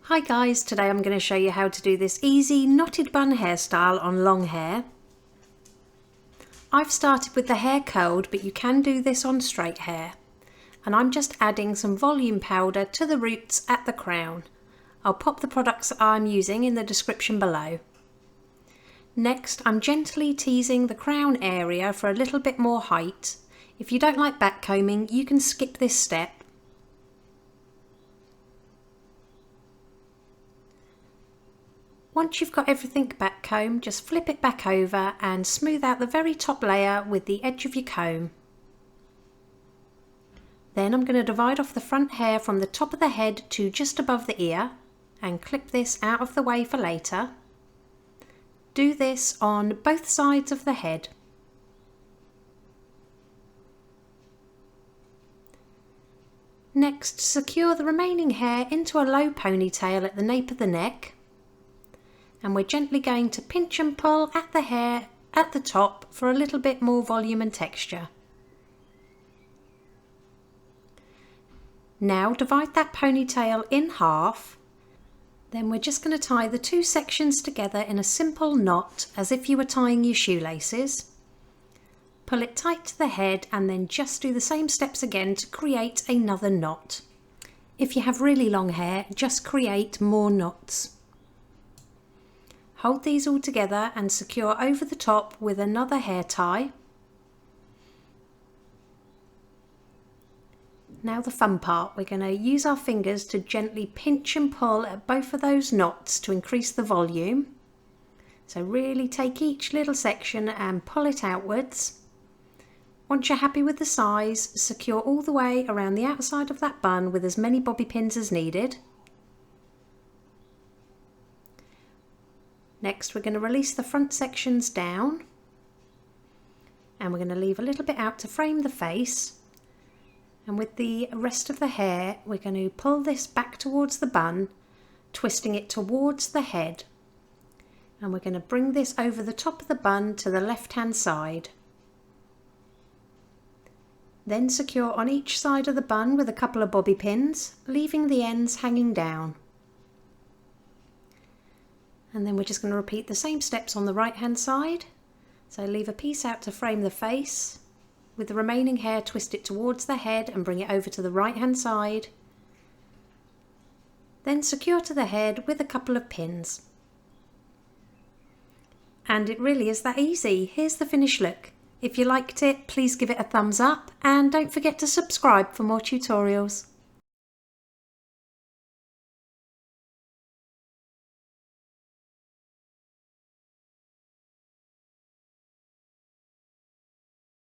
Hi guys, today I'm going to show you how to do this easy knotted bun hairstyle on long hair. I've started with the hair curled, but you can do this on straight hair. And I'm just adding some volume powder to the roots at the crown. I'll pop the products I'm using in the description below. Next, I'm gently teasing the crown area for a little bit more height. If you don't like back combing, you can skip this step. Once you've got everything back combed, just flip it back over and smooth out the very top layer with the edge of your comb. Then I'm going to divide off the front hair from the top of the head to just above the ear and clip this out of the way for later. Do this on both sides of the head. Next, secure the remaining hair into a low ponytail at the nape of the neck. And we're gently going to pinch and pull at the hair at the top for a little bit more volume and texture. Now divide that ponytail in half. Then we're just going to tie the two sections together in a simple knot as if you were tying your shoelaces. Pull it tight to the head and then just do the same steps again to create another knot. If you have really long hair, just create more knots. Hold these all together and secure over the top with another hair tie. Now the fun part, we're going to use our fingers to gently pinch and pull at both of those knots to increase the volume. So really take each little section and pull it outwards. Once you're happy with the size, secure all the way around the outside of that bun with as many bobby pins as needed. Next, we're going to release the front sections down and we're going to leave a little bit out to frame the face, and with the rest of the hair we're going to pull this back towards the bun, twisting it towards the head, and we're going to bring this over the top of the bun to the left hand side. Then secure on each side of the bun with a couple of bobby pins, leaving the ends hanging down. And then we're just going to repeat the same steps on the right hand side. So leave a piece out to frame the face. With the remaining hair, twist it towards the head and bring it over to the right hand side. Then secure to the head with a couple of pins. And it really is that easy. Here's the finished look. If you liked it, please give it a thumbs up and don't forget to subscribe for more tutorials.